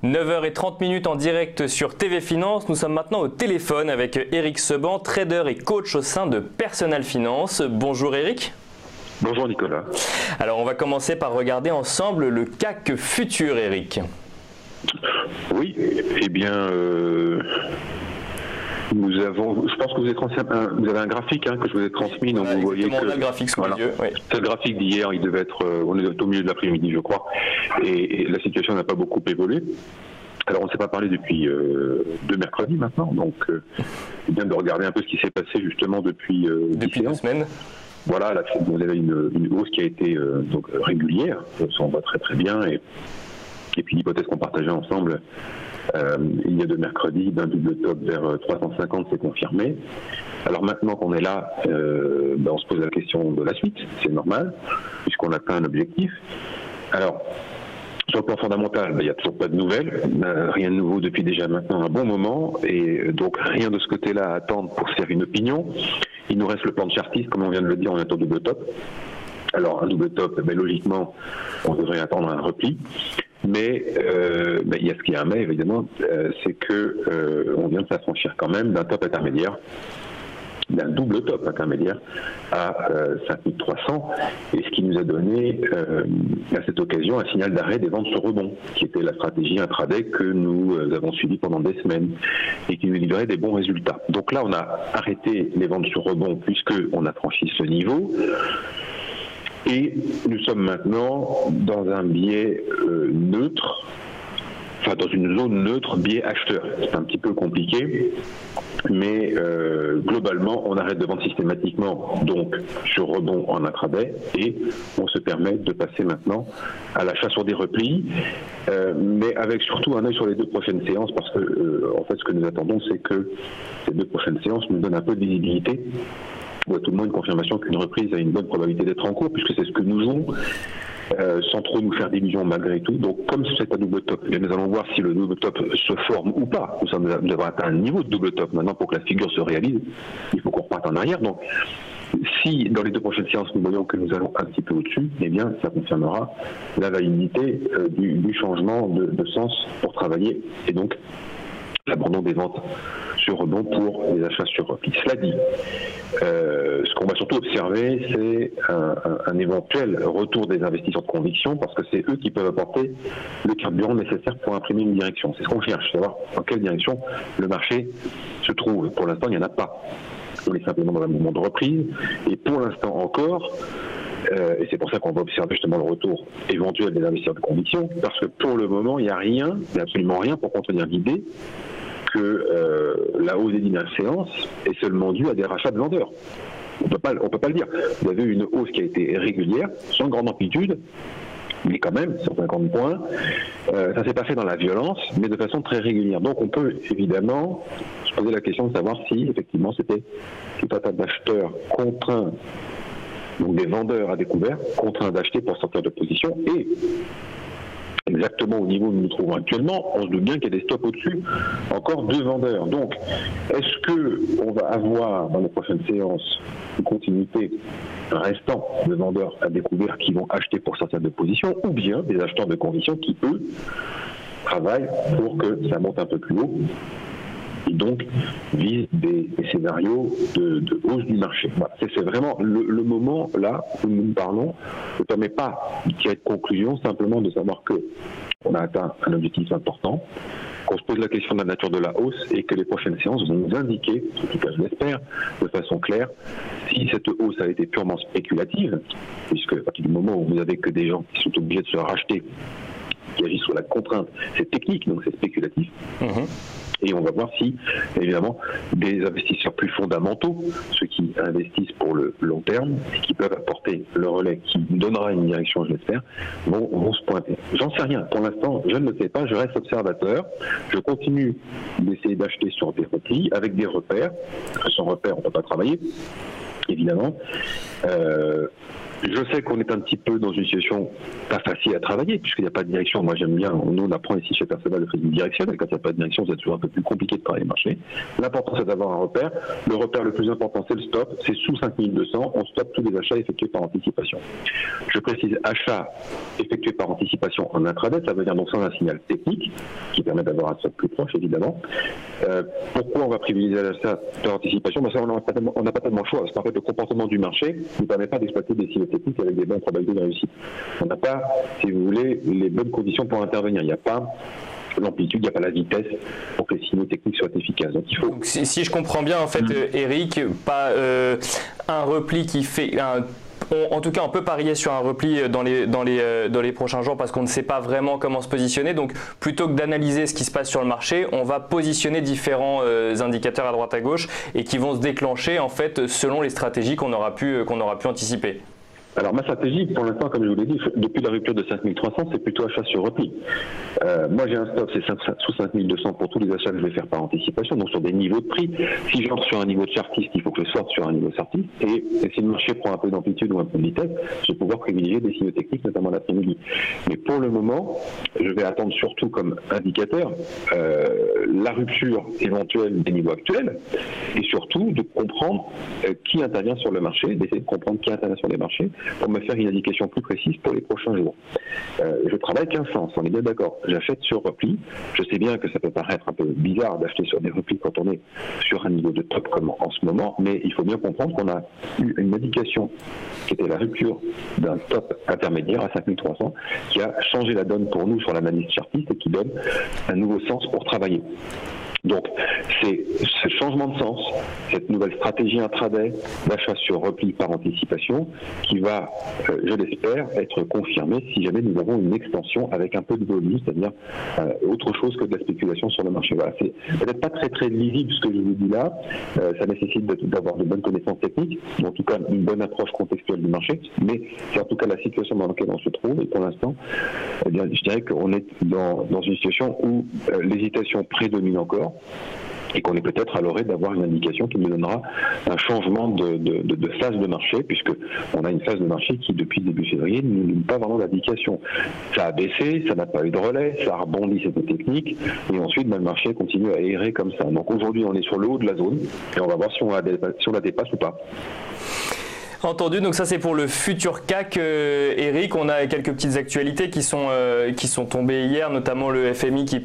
9h30 en direct sur TV Finance. Nous sommes maintenant au téléphone avec Eric Seban, trader et coach au sein de Personal Finance. Bonjour Eric. Bonjour Nicolas. Alors on va commencer par regarder ensemble le CAC futur, Eric. Oui, eh bien, je pense que vous avez un graphique que je vous ai transmis, donc voilà, vous voyez que on a le graphique sous les yeux. Oui. C'est le graphique d'hier, il devait être, on est au milieu de l'après-midi, je crois, et la situation n'a pas beaucoup évolué. Alors on ne s'est pas parlé depuis deux mercredis maintenant, donc c'est bien de regarder un peu ce qui s'est passé justement depuis 2 semaines. Voilà, là, vous avez une hausse qui a été donc régulière, ça on voit très très bien, et puis l'hypothèse qu'on partageait ensemble il y a 2 mercredis, d'un double top vers 350 s'est confirmé. Alors maintenant qu'on est là, on se pose la question de la suite, c'est normal, puisqu'on atteint un objectif. Alors, sur le plan fondamental, il n'y a toujours pas de nouvelles, rien de nouveau depuis déjà maintenant un bon moment, et donc rien de ce côté-là à attendre pour se faire une opinion. Il nous reste le plan de Chartis, comme on vient de le dire, on attend double top. Alors un double top, logiquement, on devrait attendre un repli. Mais il y a ce qu'il y a un mais, évidemment, c'est que on vient de s'affranchir quand même d'un top intermédiaire, d'un double top intermédiaire à 5300, et ce qui nous a donné à cette occasion un signal d'arrêt des ventes sur rebond, qui était la stratégie intraday que nous avons suivie pendant des semaines et qui nous livrait des bons résultats. Donc là, on a arrêté les ventes sur rebond puisqu'on a franchi ce niveau. Et nous sommes maintenant dans un biais neutre, enfin dans une zone neutre, biais acheteur. C'est un petit peu compliqué, mais globalement, on arrête de vendre systématiquement, donc sur rebond en intraday, et on se permet de passer maintenant à l'achat sur des replis, mais avec surtout un œil sur les 2 prochaines séances, parce que en fait, ce que nous attendons, c'est que ces 2 prochaines séances nous donnent un peu de visibilité, ou à tout le monde une confirmation qu'une reprise a une bonne probabilité d'être en cours, puisque c'est ce que nous jouons, sans trop nous faire d'illusions malgré tout. Donc comme c'est un double top, nous allons voir si le double top se forme ou pas. Nous avons atteint un niveau de double top. Maintenant, pour que la figure se réalise, il faut qu'on reparte en arrière. Donc si dans les 2 prochaines séances, nous voyons que nous allons un petit peu au-dessus, eh bien ça confirmera la validité du changement de sens pour travailler, et donc l'abandon des ventes sur rebond pour les achats sur repli. Cela dit, ce qu'on va surtout observer, c'est un éventuel retour des investisseurs de conviction, parce que c'est eux qui peuvent apporter le carburant nécessaire pour imprimer une direction. C'est ce qu'on cherche, savoir dans quelle direction le marché se trouve. Pour l'instant, il n'y en a pas. On est simplement dans un mouvement de reprise, et pour l'instant encore, et c'est pour ça qu'on va observer justement le retour éventuel des investisseurs de conviction, parce que pour le moment, il n'y a rien, il n'y a absolument rien pour contenir l'idée que la hausse des dernières séances est seulement due à des rachats de vendeurs. On peut pas le dire. Vous avez une hausse qui a été régulière, sans grande amplitude, mais quand même, 150 points. Ça ne s'est pas fait dans la violence, mais de façon très régulière. Donc on peut évidemment se poser la question de savoir si effectivement c'était tout un tas d'acheteurs contraints, donc des vendeurs à découvert, contraints d'acheter pour sortir de position, et exactement au niveau où nous nous trouvons actuellement, on se doute bien qu'il y a des stops au-dessus, encore 2 vendeurs. Donc, est-ce qu'on va avoir dans les prochaines séances une continuité restant de vendeurs à découvert qui vont acheter pour sortir de position, ou bien des acheteurs de conviction qui, eux, travaillent pour que ça monte un peu plus haut, et donc vise des scénarios de hausse du marché. Voilà. C'est vraiment le moment là où nous parlons. Ne permet pas de tirer de conclusion, simplement de savoir qu'on a atteint un objectif important, qu'on se pose la question de la nature de la hausse, et que les prochaines séances vont nous indiquer, en tout cas je l'espère, de façon claire, si cette hausse a été purement spéculative, puisque à partir du moment où vous avez que des gens qui sont obligés de se racheter, qui agissent sur la contrainte, c'est technique, donc c'est spéculatif. Et on va voir si, évidemment, des investisseurs plus fondamentaux, ceux qui investissent pour le long terme, et qui peuvent apporter le relais qui donnera une direction, je l'espère, vont se pointer. J'en sais rien. Pour l'instant, je ne le sais pas. Je reste observateur. Je continue d'essayer d'acheter sur des replis avec des repères. Sans repères, on ne peut pas travailler, évidemment. Je sais qu'on est un petit peu dans une situation pas facile à travailler, puisqu'il n'y a pas de direction. Moi, j'aime bien, nous, on apprend ici chez Perceval le trading directionnel. Quand il n'y a pas de direction, c'est toujours un peu plus compliqué de travailler le marché. L'important, c'est d'avoir un repère. Le repère le plus important, c'est le stop. C'est sous 5200. On stoppe tous les achats effectués par anticipation. Je précise, achats effectués par anticipation en intraday, ça veut dire donc sans un signal technique, qui permet d'avoir un stop plus proche, évidemment. Pourquoi on va privilégier l'achat par anticipation? Ça, on n'a pas tellement le choix, parce qu'en fait, le comportement du marché ne permet pas d'exploiter des signaux techniques avec des bonnes probabilités de réussite. On n'a pas, si vous voulez, les bonnes conditions pour intervenir. Il n'y a pas l'amplitude, il n'y a pas la vitesse pour que les signaux techniques soient efficaces. Donc, il faut... Donc, si je comprends bien, en fait, Eric, pas un repli qui fait... en tout cas, on peut parier sur un repli dans les prochains jours parce qu'on ne sait pas vraiment comment se positionner. Donc, plutôt que d'analyser ce qui se passe sur le marché, on va positionner différents indicateurs à droite à gauche et qui vont se déclencher en fait selon les stratégies qu'on aura pu anticiper. Alors ma stratégie, pour l'instant, comme je vous l'ai dit, depuis la rupture de 5300, c'est plutôt achat sur repli. Moi j'ai un stop, c'est sous 5200 pour tous les achats que je vais faire par anticipation, donc sur des niveaux de prix. Si j'entre sur un niveau de chartiste, il faut que je sorte sur un niveau de chartiste. Et si le marché prend un peu d'amplitude ou un peu de vitesse, je vais pouvoir privilégier des signaux techniques, notamment l'après-midi. Mais pour le moment, je vais attendre surtout comme indicateur la rupture éventuelle des niveaux actuels et surtout de comprendre qui intervient sur le marché, d'essayer de comprendre qui intervient sur les marchés, pour me faire une indication plus précise pour les prochains jours. Je travaille qu'un sens, on est bien d'accord. J'achète sur repli. Je sais bien que ça peut paraître un peu bizarre d'acheter sur des replis quand on est sur un niveau de top comme en ce moment, mais il faut bien comprendre qu'on a eu une indication qui était la rupture d'un top intermédiaire à 5300 qui a changé la donne pour nous sur l'analyse chartiste et qui donne un nouveau sens pour travailler. Donc, c'est ce changement de sens, cette nouvelle stratégie intraday d'achat sur repli par anticipation qui va, je l'espère, être confirmée si jamais nous avons une extension avec un peu de volume, c'est-à-dire autre chose que de la spéculation sur le marché. Voilà, c'est peut-être pas très lisible ce que je vous dis là, ça nécessite d'avoir de bonnes connaissances techniques, en tout cas une bonne approche contextuelle du marché, mais c'est en tout cas la situation dans laquelle on se trouve et pour l'instant, eh bien, je dirais qu'on est dans une situation où l'hésitation prédomine encore, et qu'on est peut-être à l'orée d'avoir une indication qui nous donnera un changement de phase de marché, puisqu'on a une phase de marché qui, depuis début février, ne nous donne pas vraiment d'indication. Ça a baissé, ça n'a pas eu de relais, ça a rebondi, c'était technique, et ensuite, le marché continue à errer comme ça. Donc aujourd'hui, on est sur le haut de la zone, et on va voir si on la dépasse ou pas. Entendu, donc ça c'est pour le futur CAC. Eric, on a quelques petites actualités qui sont tombées hier, notamment le FMI qui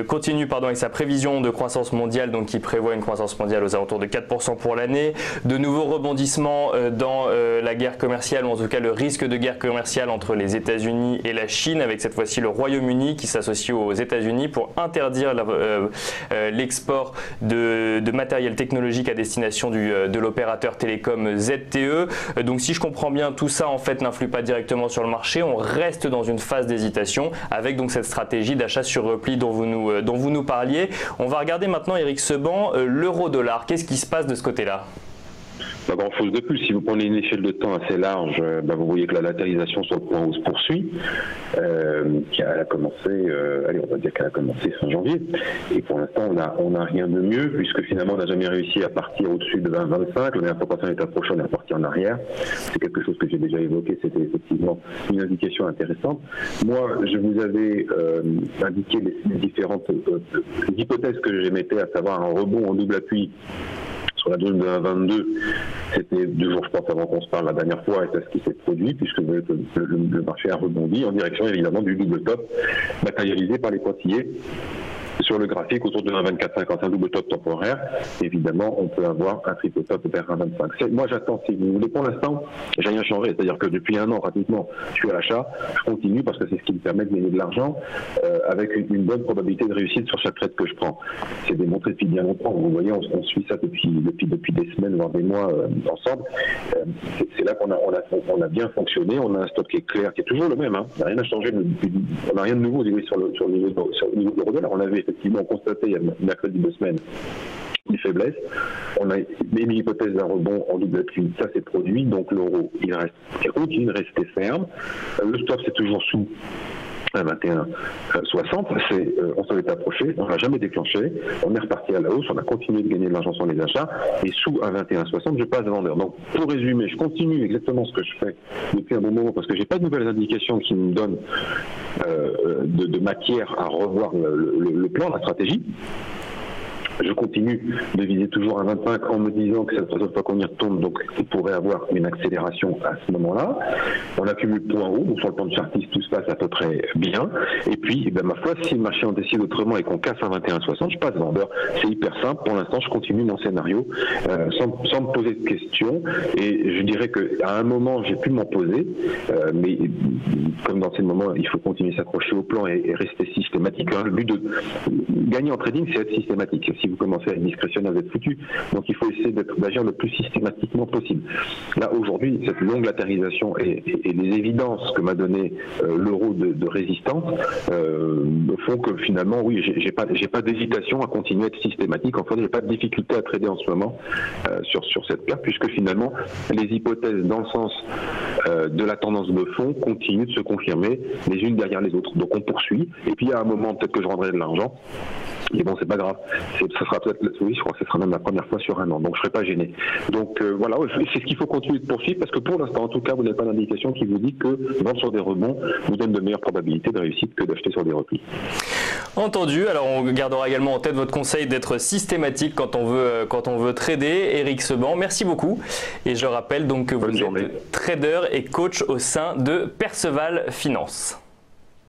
continue avec sa prévision de croissance mondiale, donc qui prévoit une croissance mondiale aux alentours de 4% pour l'année. De nouveaux rebondissements dans la guerre commerciale, ou en tout cas le risque de guerre commerciale entre les États-Unis et la Chine, avec cette fois-ci le Royaume-Uni qui s'associe aux États-Unis pour interdire l'export de matériel technologique à destination de l'opérateur télécom ZTE. Donc si je comprends bien, tout ça en fait n'influe pas directement sur le marché. On reste dans une phase d'hésitation avec donc cette stratégie d'achat sur repli dont vous nous parliez. On va regarder maintenant, Eric Seban, l'euro-dollar. Qu'est-ce qui se passe de ce côté-là ? Pas grand-chose de plus. Si vous prenez une échelle de temps assez large, vous voyez que la latérisation sur le point haut se poursuit. Elle a commencé, on va dire qu'elle a commencé fin janvier. Et pour l'instant, on n'a rien de mieux, puisque finalement, on n'a jamais réussi à partir au-dessus de 20,25. La dernière fois, quand on est approché, on est reparti en arrière. C'est quelque chose que j'ai déjà évoqué. C'était effectivement une indication intéressante. Moi, je vous avais indiqué les différentes hypothèses que j'émettais, à savoir un rebond en double appui sur la zone de 1,22, c'était 2 jours, je pense, avant qu'on se parle la dernière fois, et c'est ce qui s'est produit, puisque le marché a rebondi en direction, évidemment, du double top matérialisé par les pointillés sur le graphique autour de 1,2450, un double top temporaire. Évidemment, on peut avoir un triple top vers 1,25. Moi, j'attends, si vous voulez, pour l'instant, j'ai rien changé. C'est-à-dire que depuis un an, pratiquement, je suis à l'achat. Je continue parce que c'est ce qui me permet de gagner de l'argent avec une bonne probabilité de réussite sur chaque trade que je prends. C'est démontré depuis bien longtemps. Vous voyez, on suit ça depuis des semaines, voire des mois ensemble. C'est là qu'on a bien fonctionné. On a un stop qui est clair, qui est toujours le même. Hein. Il n'y a rien à changer. On n'a rien de nouveau sur le niveau de l'euro-dollar. On avait effectivement constaté il y a mercredi 2 semaines une faiblesse. On a émis l'hypothèse d'un rebond en double appui, ça s'est produit, donc l'euro il continue de rester ferme. Le stop c'est toujours sous à 21,60, on s'en est approché, on n'a jamais déclenché, on est reparti à la hausse, on a continué de gagner de l'argent sur les achats, et sous à 21,60, je passe vendeur. Donc, pour résumer, je continue exactement ce que je fais depuis un bon moment, parce que j'ai pas de nouvelles indications qui me donnent de matière à revoir le plan, la stratégie. Je continue de viser toujours à 25 en me disant que c'est la troisième fois qu'on y retourne, donc il pourrait avoir une accélération à ce moment-là. On accumule point haut, donc sur le plan de chartiste, tout se passe à peu près bien. Et puis, ma foi, si le marché en décide autrement et qu'on casse à 21,60, je passe vendeur. C'est hyper simple. Pour l'instant, je continue mon scénario sans me poser de questions. Et je dirais qu'à un moment, j'ai pu m'en poser, mais comme dans ces moments, il faut continuer à s'accrocher au plan et rester systématique. Le but de gagner en trading, c'est être systématique. Si vous commencez à être discrétionnaire, vous êtes foutu. Donc il faut essayer d'agir le plus systématiquement possible. Là, aujourd'hui, cette longue latérisation et les évidences que m'a donné l'euro de résistance font que finalement, oui, j'ai pas d'hésitation à continuer à être systématique. Enfin, j'ai pas de difficulté à trader en ce moment sur cette paire, puisque finalement, les hypothèses dans le sens de la tendance de fond continuent de se confirmer les unes derrière les autres. Donc on poursuit. Et puis à un moment, peut-être que je rendrai de l'argent. Mais bon, c'est pas grave. Ce sera peut-être, oui, je crois que ce sera même la première fois sur un an. Donc, je serai pas gêné. Donc, voilà, c'est ce qu'il faut continuer de poursuivre parce que pour l'instant, en tout cas, vous n'avez pas d'indication qui vous dit que vendre sur des rebonds vous donne de meilleures probabilités de réussite que d'acheter sur des replis. Entendu. Alors, on gardera également en tête votre conseil d'être systématique quand on veut trader. Éric Seban, merci beaucoup. Et je rappelle donc que vous êtes trader et coach au sein de Perceval Finance.